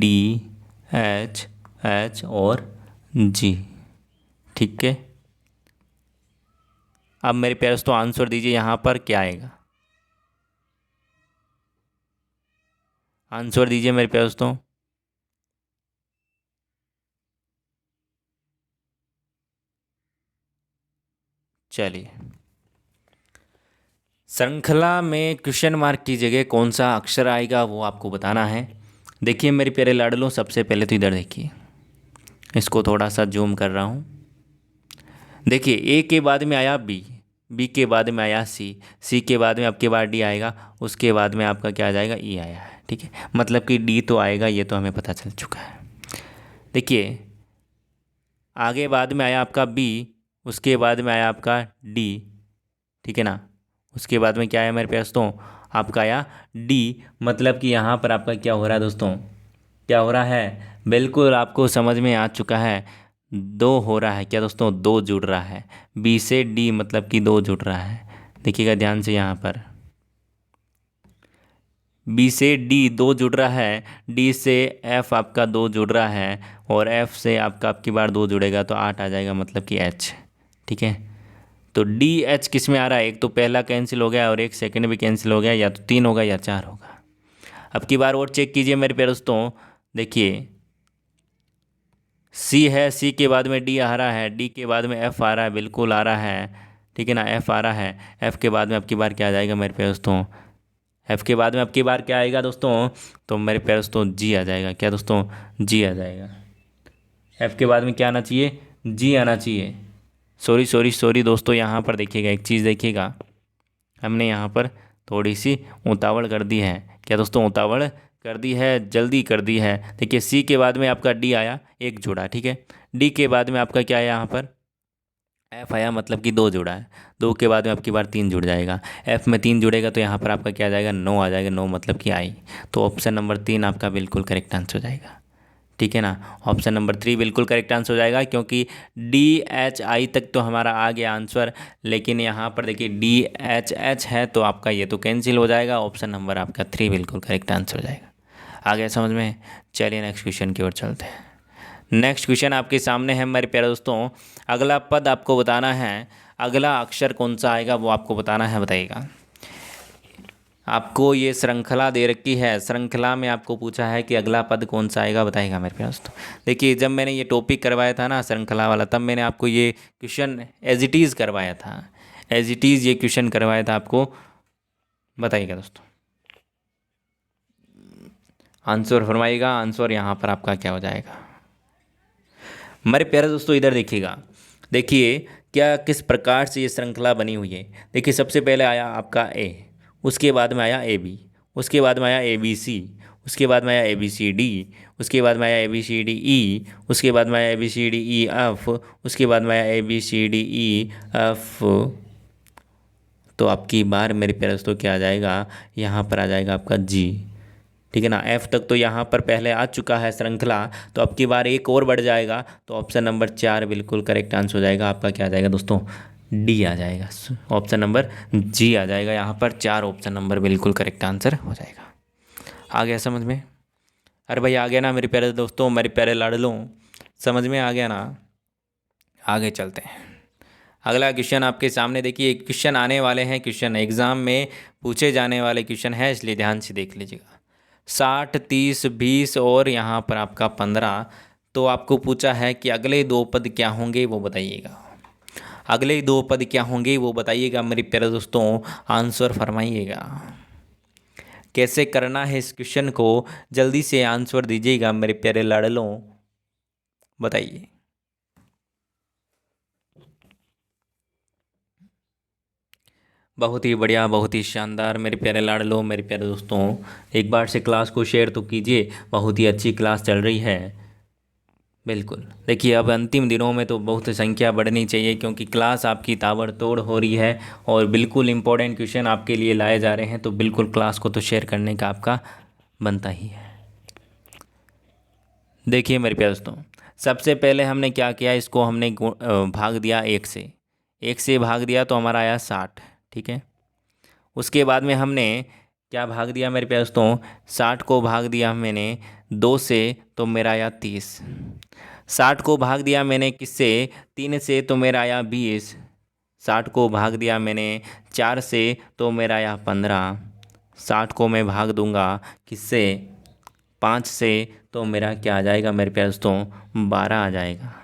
[SPEAKER 1] DH और G। ठीक है। अब मेरे प्यारे दोस्तों आंसर दीजिए, यहाँ पर क्या आएगा, आंसर दीजिए मेरे प्यारे दोस्तों। चलिए, श्रृंखला में क्वेश्चन मार्क की जगह कौन सा अक्षर आएगा वो आपको बताना है। देखिए मेरे प्यारे लाडलों, सबसे पहले तो इधर देखिए, इसको थोड़ा सा जूम कर रहा हूँ। देखिए ए के बाद में आया बी, बी के बाद में आया सी, सी के बाद में आपके बाद डी आएगा, उसके बाद में आपका क्या आ जाएगा, ई आया है। ठीक है, मतलब कि डी तो आएगा, ये तो हमें पता चल चुका है। देखिए आगे बाद में आया आपका बी, उसके बाद में आया आपका डी। ठीक है ना। उसके बाद में क्या आया मेरे पास, तो आपका आया डी। मतलब कि यहाँ पर आपका क्या हो रहा है दोस्तों, क्या हो रहा है, बिल्कुल आपको समझ में आ चुका है। 2 हो रहा है, क्या दोस्तों, 2 जुड़ रहा है। बी से डी मतलब कि 2 जुड़ रहा है। देखिएगा ध्यान से, यहाँ पर बी से डी 2 जुड़ रहा है, डी से एफ आपका 2 जुड़ रहा है, और एफ से आपका आपकी बार 2 जुड़ेगा तो 8 आ जाएगा, मतलब कि एच। ठीक है। तो डी एच किस में आ रहा है, एक तो पहला कैंसिल हो गया और एक सेकंड भी कैंसिल हो गया, या तो 3 होगा या 4 होगा। अब की बार और चेक कीजिए मेरे प्यारे दोस्तों। देखिए सी है, सी के बाद में डी आ रहा है, डी के बाद में एफ आ रहा है, बिल्कुल आ रहा है। ठीक है ना, एफ़ आ रहा है, एफ़ के बाद में अब की बार क्या आ जाएगा मेरे प्यारे दोस्तों, एफ़ के बाद में अब की बार क्या आएगा दोस्तों, तो मेरे प्यारे दोस्तों जी आ जाएगा। क्या दोस्तों, जी आ जाएगा। एफ़ के बाद में क्या आना चाहिए, जी आना चाहिए। सॉरी सॉरी सॉरी दोस्तों, यहाँ पर देखिएगा एक चीज़ देखिएगा, हमने यहाँ पर थोड़ी सी उतावड़ कर दी है। क्या दोस्तों, उतावड़ कर दी है, जल्दी कर दी है। देखिए सी के बाद में आपका डी आया, एक जुड़ा, ठीक है। डी के बाद में आपका क्या आया, यहाँ पर एफ आया, मतलब कि दो जुड़ा है। दो के बाद में आपकी बार तीन जुड़ जाएगा, एफ में तीन जुड़ेगा तो यहाँ पर आपका क्या आ जाएगा, नो आ जाएगा। नो मतलब कि आई, तो ऑप्शन नंबर 3 आपका बिल्कुल करेक्ट आंसर हो जाएगा। ठीक है ना, ऑप्शन नंबर 3 बिल्कुल करेक्ट आंसर हो जाएगा, क्योंकि डी एच आई तक तो हमारा आ गया आंसर, लेकिन यहाँ पर देखिए डी एच एच है तो आपका ये तो कैंसिल हो जाएगा। ऑप्शन नंबर आपका 3 बिल्कुल करेक्ट आंसर हो जाएगा। आ गया समझ में। चलिए नेक्स्ट क्वेश्चन की ओर चलते हैं। नेक्स्ट क्वेश्चन आपके सामने है मेरे प्यारे दोस्तों, अगला पद आपको बताना है, अगला अक्षर कौन सा आएगा वो आपको बताना है। बताइएगा, आपको ये श्रृंखला दे रखी है, श्रृंखला में आपको पूछा है कि अगला पद कौन सा आएगा, बताइएगा मेरे प्यारे दोस्तों। देखिए जब मैंने ये टॉपिक करवाया था ना श्रृंखला वाला, तब मैंने आपको ये क्वेश्चन एज इट इज़ करवाया था, एज इट इज़ ये क्वेश्चन करवाया था आपको। बताइएगा दोस्तों, आंसर फरमाइएगा, आंसर यहाँ पर आपका क्या हो जाएगा मेरे प्यारे दोस्तों। इधर देखिएगा, देखिए क्या किस प्रकार से ये श्रृंखला बनी हुई है। देखिए सबसे पहले आया आपका ए, उसके बाद में आया ए बी, उसके बाद में आया ए बी सी, उसके बाद में आया ए बी सी डी, उसके बाद में आया ए बी सी डी ई, उसके बाद में आया A B C D E F, उसके बाद में आया A B C D E F. तो आपकी बार मेरे प्यारे दोस्तों क्या आ जाएगा, यहाँ पर आ जाएगा आपका जी। ठीक है ना, एफ तक तो यहाँ पर पहले आ चुका है श्रृंखला, तो अब की बार एक और बढ़ जाएगा, तो ऑप्शन नंबर 4 बिल्कुल करेक्ट आंसर हो जाएगा। आपका क्या आ जाएगा दोस्तों, डी आ जाएगा, ऑप्शन नंबर जी आ जाएगा। यहाँ पर 4 ऑप्शन नंबर बिल्कुल करेक्ट आंसर हो जाएगा। आ गया समझ में। अरे भाई आ गया ना मेरे प्यारे दोस्तों, मेरे प्यारे लाडलों, समझ में आ गया ना। आगे चलते हैं, अगला क्वेश्चन आपके सामने देखिए, क्वेश्चन आने वाले हैं, क्वेश्चन एग्जाम में पूछे जाने वाले क्वेश्चन है, इसलिए ध्यान से देख लीजिएगा। 60, 30, 20 और यहाँ पर आपका 15। तो आपको पूछा है कि अगले दो पद क्या होंगे वो बताइएगा, अगले दो पद क्या होंगे वो बताइएगा मेरे प्यारे दोस्तों, आंसर फरमाइएगा। कैसे करना है इस क्वेश्चन को, जल्दी से आंसर दीजिएगा मेरे प्यारे लाडलों, बताइए। बहुत ही बढ़िया, बहुत ही शानदार मेरे प्यारे लाडलों, मेरे प्यारे दोस्तों, एक बार से क्लास को शेयर तो कीजिए, बहुत ही अच्छी क्लास चल रही है। बिल्कुल देखिए, अब अंतिम दिनों में तो बहुत संख्या बढ़नी चाहिए, क्योंकि क्लास आपकी ताबड़तोड़ हो रही है और बिल्कुल इम्पोर्टेंट क्वेश्चन आपके लिए लाए जा रहे हैं, तो बिल्कुल क्लास को तो शेयर करने का आपका बनता ही है। देखिए मेरे प्यारे दोस्तों, सबसे पहले हमने क्या किया, इसको हमने भाग दिया एक से भाग दिया तो हमारा आया 60। ठीक है, उसके बाद में हमने क्या भाग दिया मेरे प्यारे दोस्तों, 60 को भाग दिया मैंने 2 से तो मेरा आया 30। 60 को भाग दिया मैंने किससे, 3 से तो मेरा आया 20। 60 को भाग दिया मैंने 4 से तो मेरा आया 15। 60 को मैं भाग दूंगा किससे, 5 से तो मेरा क्या आ जाएगा मेरे प्यारे दोस्तों, 12 आ जाएगा।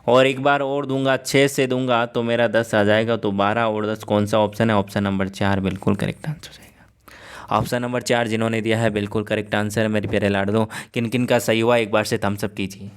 [SPEAKER 1] और एक बार और दूंगा 6 से दूंगा तो मेरा 10 आ जाएगा। तो 12 और 10 कौन सा ऑप्शन है, ऑप्शन नंबर 4 बिल्कुल करेक्ट आंसर हो जाएगा। ऑप्शन नंबर 4 जिन्होंने दिया है बिल्कुल करेक्ट आंसर है मेरे प्यारे लाडलों। किन किन का सही हुआ एक बार से थम्स अप कीजिए,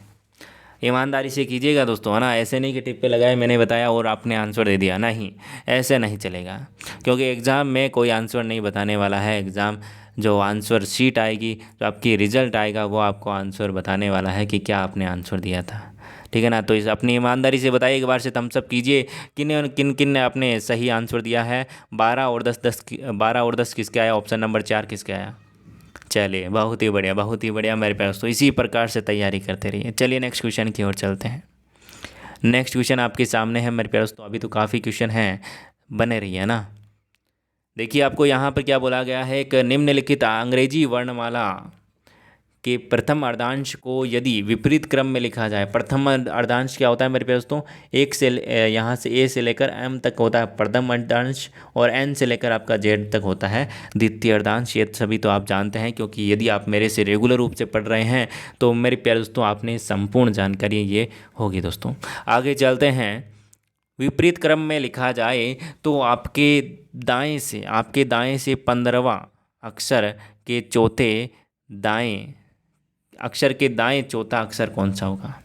[SPEAKER 1] ईमानदारी से कीजिएगा दोस्तों, है ना। ऐसे नहीं कि टिप्पे लगाए मैंने बताया और आपने आंसर दे दिया, नहीं ऐसे नहीं चलेगा, क्योंकि एग्ज़ाम में कोई आंसर नहीं बताने वाला है। एग्ज़ाम जो आंसर शीट आएगी, जो आपकी रिजल्ट आएगा, वो आपको आंसर बताने वाला है कि क्या आपने आंसर दिया था। ठीक है ना, तो इस अपनी ईमानदारी से बताइए, एक बार से थम्स अप कीजिए किन किन किन ने आपने सही आंसर दिया है। 12 और 10 12 और 10 किसके आया, ऑप्शन नंबर 4 किसके आया। चलिए बहुत ही बढ़िया, बहुत ही बढ़िया मेरे पास, तो इसी प्रकार से तैयारी करते रहिए। चलिए नेक्स्ट क्वेश्चन की ओर चलते हैं। नेक्स्ट क्वेश्चन आपके सामने है मेरे प्यारे दोस्तों, अभी तो काफ़ी क्वेश्चन हैं, बने रहिए ना। देखिए आपको यहाँ पर क्या बोला गया है, एक निम्नलिखित अंग्रेजी वर्णमाला के प्रथम अर्धांश को यदि विपरीत क्रम में लिखा जाए। प्रथम अर्धांश क्या होता है मेरे प्यारे दोस्तों, एक से यहाँ से ए से लेकर एम तक होता है प्रथम अर्धांश, और एन से लेकर आपका जेड तक होता है द्वितीय अर्धांश। ये सभी तो आप जानते हैं, क्योंकि यदि आप मेरे से रेगुलर रूप से पढ़ रहे हैं तो मेरे प्यारे दोस्तों आपने संपूर्ण जानकारी ये होगी दोस्तों। आगे चलते हैं, विपरीत क्रम में लिखा जाए तो आपके दाएं से 15वां अक्षर के चौथे दाएं अक्षर के दाएं चौथा अक्षर कौन सा होगा।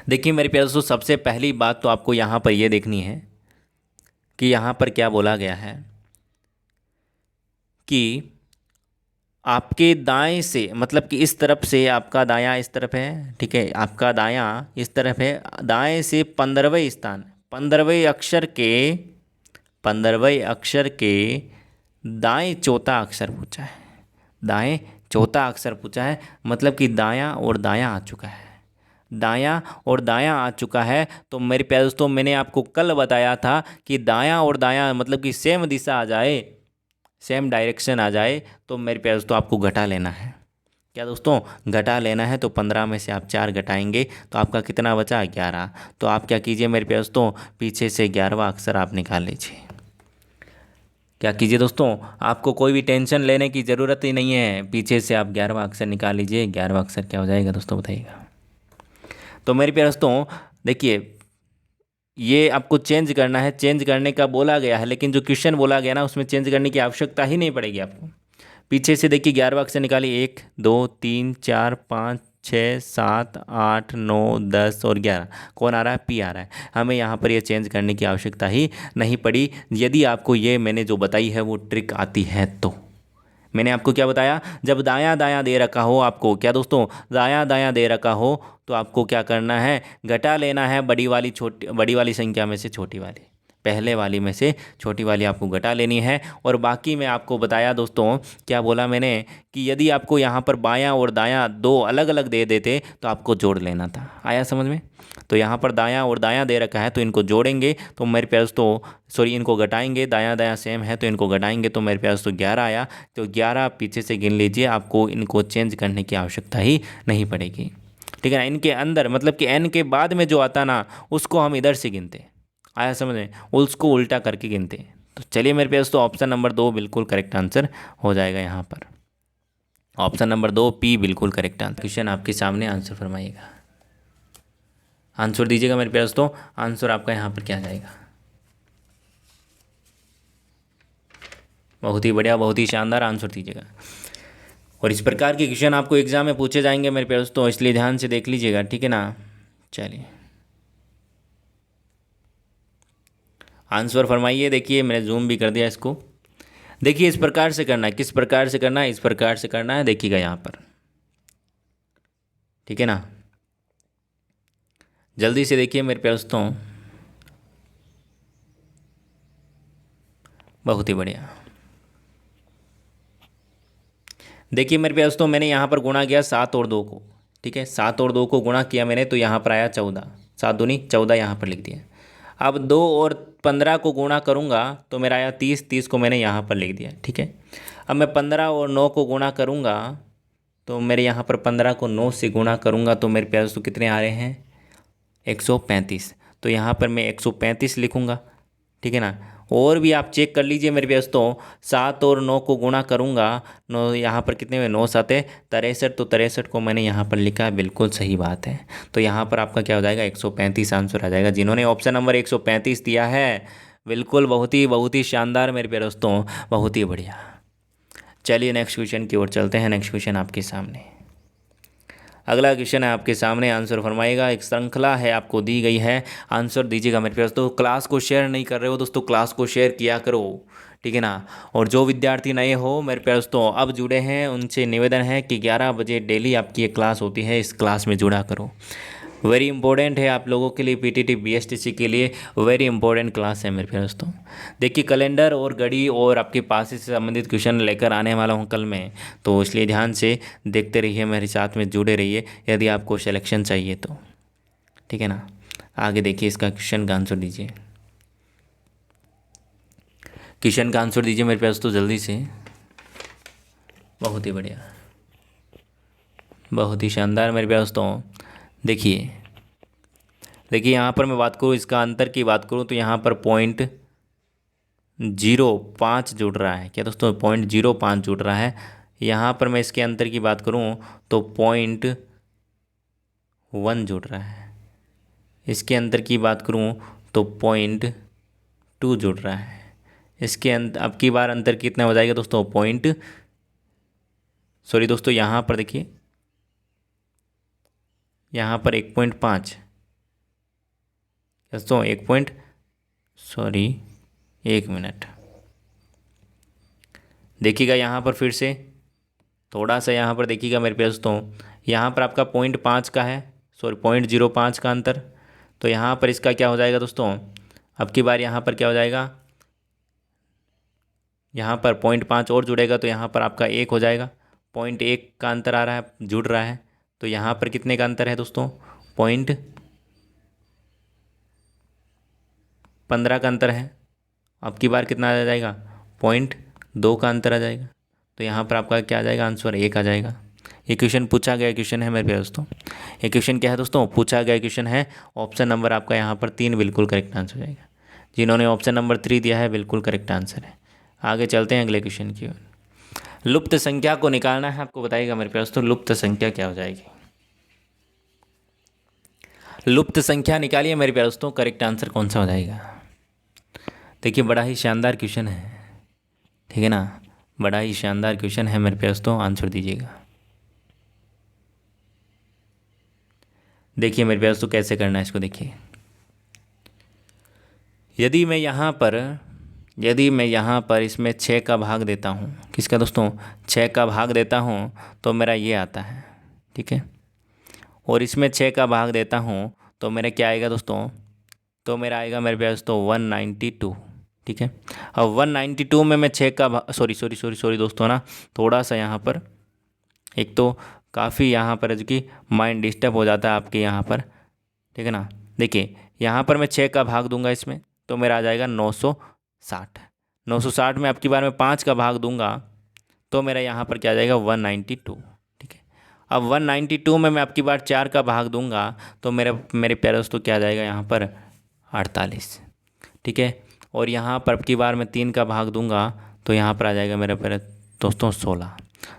[SPEAKER 1] देखिए मेरे प्यारे दोस्तों, सबसे पहली बात तो आपको यहाँ पर यह देखनी है कि यहाँ पर क्या बोला गया है कि आपके दाएं से, मतलब कि इस तरफ से आपका दायां इस तरफ है, ठीक है, आपका दायां इस तरफ है, दाएं से 15वें स्थान 15वें अक्षर के दाएं चौथा अक्षर पूछा है। दाएं चौथा अक्षर पूछा है, मतलब कि दायां और दायां आ चुका है, दायां और दायां आ चुका है। तो मेरे प्यारे दोस्तों, मैंने आपको कल बताया था कि दायां और दायां मतलब कि सेम दिशा आ जाए, सेम डायरेक्शन आ जाए, तो मेरे प्यारे दोस्तों आपको घटा लेना है। क्या दोस्तों, घटा लेना है। तो 15 में से आप 4 घटाएंगे तो आपका कितना बचा, 11। तो आप क्या कीजिए मेरे प्यारे दोस्तों, पीछे से 11वां अक्षर आप निकाल लीजिए। क्या कीजिए दोस्तों, आपको कोई भी टेंशन लेने की ज़रूरत ही नहीं है, पीछे से आप 11वां अक्षर निकाल लीजिए। 11वां अक्षर क्या हो जाएगा दोस्तों, बताइएगा। तो मेरे प्यारे दोस्तों देखिए, ये आपको चेंज करना है, चेंज करने का बोला गया है, लेकिन जो क्वेश्चन बोला गया ना उसमें चेंज करने की आवश्यकता ही नहीं पड़ेगी आपको। पीछे से देखिए 11वां अक्षर निकालिए, 1 2 3 4 5 6 7 8 9 10 और 11 कौन आ रहा है, पी आ रहा है। हमें यहाँ पर ये चेंज करने की आवश्यकता ही नहीं पड़ी। यदि आपको ये मैंने जो बताई है वो ट्रिक आती है तो। मैंने आपको क्या बताया, जब दायां दायां दे रखा हो आपको, क्या दोस्तों, दायां दायां दे रखा हो तो आपको क्या करना है, घटा लेना है बड़ी वाली संख्या में से छोटी वाली, पहले वाली में से छोटी वाली आपको घटा लेनी है। और बाकी मैं आपको बताया दोस्तों, क्या बोला मैंने कि यदि आपको यहाँ पर बायां और दायां दो अलग अलग दे देते तो आपको जोड़ लेना था। आया समझ में। तो यहाँ पर दायां और दायां दे रखा है तो इनको जोड़ेंगे तो मेरे प्यारे दोस्तों, सॉरी, इनको घटाएंगे, दायां दायां सेम है तो इनको घटाएंगे तो मेरे प्यारे दोस्तों 11 आया। तो 11 पीछे से गिन लीजिए, आपको इनको चेंज करने की आवश्यकता ही नहीं पड़ेगी, ठीक है ना। इनके अंदर मतलब कि n के बाद में जो आता ना उसको हम इधर से गिनते। आया समझ में, उसको उल्टा करके गिनते। तो चलिए मेरे पास तो ऑप्शन नंबर 2 बिल्कुल करेक्ट आंसर हो जाएगा यहाँ पर। ऑप्शन नंबर 2 पी बिल्कुल करेक्ट आंसर। क्वेश्चन आपके सामने, आंसर फरमाइएगा, आंसर दीजिएगा मेरे प्यारे दोस्तों। आंसर आपका यहाँ पर क्या जाएगा। बहुत ही बढ़िया, बहुत ही शानदार आंसर दीजिएगा। और इस प्रकार के क्वेश्चन आपको एग्जाम में पूछे जाएंगे मेरे प्यारे दोस्तों, इसलिए ध्यान से देख लीजिएगा, ठीक है ना। चलिए आंसर फरमाइए। देखिए मैंने जूम भी कर दिया इसको। देखिए इस प्रकार से करना है, किस प्रकार से करना है, इस प्रकार से करना है, देखिएगा यहाँ पर, ठीक है ना। जल्दी से देखिए मेरे प्यारे दोस्तों, बहुत ही बढ़िया। देखिए मेरे प्यारे दोस्तों, मैंने यहाँ पर गुणा किया 7 और 2 को, ठीक है, 7 और 2 को गुणा किया मैंने तो यहाँ पर आया 14, 7 दूनी 14 यहाँ पर लिख दिया। अब 2 और 15 को गुणा करूँगा तो मेरा आया 30, 30 को मैंने यहाँ पर लिख दिया, ठीक है। अब मैं 15 और 9 को गुणा करूँगा तो मेरे यहाँ पर 15 को 9 से गुणा करूँगा तो मेरे प्यारे दोस्तों कितने आ रहे हैं, 135। तो यहाँ पर मैं 135 लिखूँगा, ठीक है ना। और भी आप चेक कर लीजिए मेरे प्यारे दोस्तों, 7 और 9 को गुणा करूँगा, 9 यहाँ पर कितने हुए, 9 7 63, तो 63 को मैंने यहाँ पर लिखा है, बिल्कुल सही बात है। तो यहाँ पर आपका क्या हो जाएगा, 135 आंसर आ जाएगा। जिन्होंने ऑप्शन नंबर 135 दिया है, बिल्कुल बहुत ही शानदार मेरे प्यारे दोस्तों, बहुत ही बढ़िया। चलिए नेक्स्ट क्वेश्चन की ओर चलते हैं। नेक्स्ट क्वेश्चन आपके सामने, अगला क्वेश्चन है आपके सामने, आंसर फरमाइएगा। एक श्रृंखला है आपको दी गई है, आंसर दीजिएगा मेरे प्यारे दोस्तों। क्लास को शेयर नहीं कर रहे हो दोस्तों, क्लास को शेयर किया करो, ठीक है ना। और जो विद्यार्थी नए हो मेरे प्यारे दोस्तों अब जुड़े हैं, उनसे निवेदन है कि 11 बजे डेली आपकी ये क्लास होती है, इस क्लास में जुड़ा करो। वेरी इंपॉर्टेंट है आप लोगों के लिए, पीटीटी बीएसटीसी के लिए वेरी इंपॉर्टेंट क्लास है मेरे प्यारे दोस्तों। देखिए कैलेंडर और घड़ी और आपके पास से संबंधित क्वेश्चन लेकर आने वाला हूँ कल में, तो इसलिए ध्यान से देखते रहिए, मेरे साथ में जुड़े रहिए यदि आपको सिलेक्शन चाहिए तो, ठीक है ना। आगे देखिए इसका क्वेश्चन का आंसर दीजिए, क्वेश्चन का आंसर दीजिए मेरे प्यारे दोस्तों जल्दी से। बहुत ही बढ़िया, बहुत ही शानदार मेरे प्यारे दोस्तों। देखिए यहाँ पर मैं बात करूँ, इसका अंतर की बात करूँ तो यहाँ पर 0.05 जुड़ रहा है। क्या दोस्तों, 0.05 जुड़ रहा है। यहाँ पर मैं इसके अंतर की बात करूँ तो 0.1 जुड़ रहा है। इसके अंतर की बात करूँ तो 0.2 जुड़ रहा है। इसके अब की बार अंतर कितना हो जाएगा दोस्तों, सॉरी दोस्तों, यहाँ पर देखिए, यहाँ पर 1.5 दोस्तों, 1 मिनट देखिएगा यहाँ पर फिर से थोड़ा सा यहाँ पर देखिएगा मेरे प्यारे दोस्तों, यहाँ पर आपका 0.5 का है, 0.05 का अंतर। तो यहाँ पर इसका क्या हो जाएगा दोस्तों, अब की बार यहाँ पर क्या हो जाएगा, यहाँ पर 0.5 और जुड़ेगा तो यहाँ पर आपका 1 हो जाएगा। 0.1 का अंतर आ रहा है, जुड़ रहा है। तो यहाँ पर कितने का अंतर है दोस्तों, 0.15 का अंतर है। अब की बार कितना आ जाएगा, 0.2 का अंतर आ जाएगा। तो यहाँ पर आपका क्या आ जाएगा, आंसर 1 आ जाएगा। ये क्वेश्चन पूछा गया क्वेश्चन है मेरे प्यारे दोस्तों। ये क्वेश्चन क्या है दोस्तों, पूछा गया क्वेश्चन है। ऑप्शन नंबर आपका यहाँ पर 3 बिल्कुल करेक्ट आंसर हो जाएगा। जिन्होंने ऑप्शन नंबर 3 दिया है बिल्कुल करेक्ट आंसर है। आगे चलते हैं अगले क्वेश्चन की ओर। लुप्त संख्या को निकालना है आपको, बताइएगा मेरे प्यारे दोस्तों लुप्त संख्या क्या हो जाएगी। लुप्त संख्या निकालिए मेरे प्यारे दोस्तों, करेक्ट आंसर कौन सा हो जाएगा। देखिए बड़ा ही शानदार क्वेश्चन है, ठीक है ना, बड़ा ही शानदार क्वेश्चन है मेरे प्यारे दोस्तों, आंसर दीजिएगा। देखिए मेरे प्यारे दोस्तों कैसे करना है इसको, देखिए यदि मैं यहाँ पर इसमें 6 का भाग देता हूँ, किसका दोस्तों, 6 का भाग देता हूँ तो मेरा ये आता है, ठीक है। और इसमें 6 का भाग देता हूँ तो मेरा क्या आएगा दोस्तों, तो मेरा आएगा मेरे प्यारे दोस्तों 192, ठीक है। अब 192 में मैं 6 का भाग, सॉरी दोस्तों ना, थोड़ा सा यहाँ पर एक तो काफ़ी यहाँ पर जो कि माइंड डिस्टर्ब हो जाता है आपके यहाँ पर, ठीक है ना। देखिए यहाँ पर मैं 6 का भाग दूंगा इसमें तो मेरा आ जाएगा 960। 960 में आपकी बार मैं 5 का भाग दूंगा तो मेरा यहाँ पर क्या आ जाएगा 192, ठीक है। अब 192 में मैं आपकी बार 4 का भाग दूंगा तो मेरे प्यारे दोस्तों क्या आ जाएगा यहाँ पर 48, ठीक है। और यहाँ पर आपकी बार मैं 3 का भाग दूंगा तो यहाँ पर आ जाएगा मेरे प्यारे दोस्तों 16।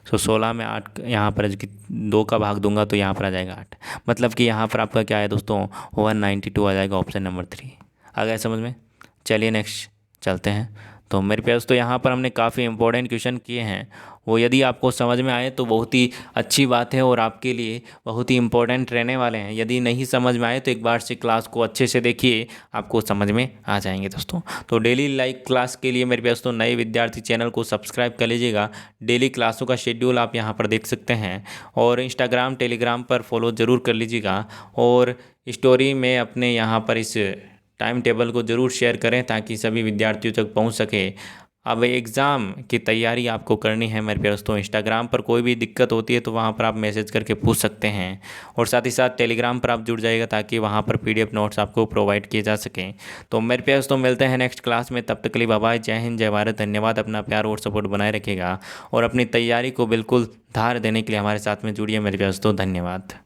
[SPEAKER 1] 16 में 8 यहाँ पर 2 का भाग दूंगा तो यहाँ पर आ जाएगा 8। मतलब कि यहाँ पर आपका क्या है दोस्तों 192 आ जाएगा, ऑप्शन नंबर 3 आ गया समझ में। चलिए नेक्स्ट चलते हैं। तो मेरे प्यारे दोस्तों यहाँ पर हमने काफ़ी इंपॉर्टेंट क्वेश्चन किए हैं, वो यदि आपको समझ में आए तो बहुत ही अच्छी बात है और आपके लिए बहुत ही इंपॉर्टेंट रहने वाले हैं। यदि नहीं समझ में आए तो एक बार से क्लास को अच्छे से देखिए, आपको समझ में आ जाएंगे दोस्तों। तो डेली लाइव क्लास के लिए मेरे प्यारे दोस्तों नए विद्यार्थी चैनल को सब्सक्राइब कर लीजिएगा। डेली क्लासों का शेड्यूल आप यहाँ पर देख सकते हैं और इंस्टाग्राम टेलीग्राम पर फॉलो ज़रूर कर लीजिएगा और स्टोरी में अपने यहाँ पर इस टाइम टेबल को ज़रूर शेयर करें ताकि सभी विद्यार्थियों तक पहुंच सके। अब एग्ज़ाम की तैयारी आपको करनी है मेरे प्यारे दोस्तों। इंस्टाग्राम पर कोई भी दिक्कत होती है तो वहां पर आप मैसेज करके पूछ सकते हैं और साथ ही साथ टेलीग्राम पर आप जुड़ जाइएगा ताकि वहां पर PDF नोट्स आपको प्रोवाइड किए जा सकें। तो मेरे प्यारे दोस्तों मिलते हैं नेक्स्ट क्लास में, तब तक के लिए बाय बाय, जय हिंद जय भारत। धन्यवाद, अपना प्यार और सपोर्ट बनाए रखिएगा और अपनी तैयारी को बिल्कुल धार देने के लिए हमारे साथ में जुड़िए मेरे प्यारे दोस्तों। धन्यवाद।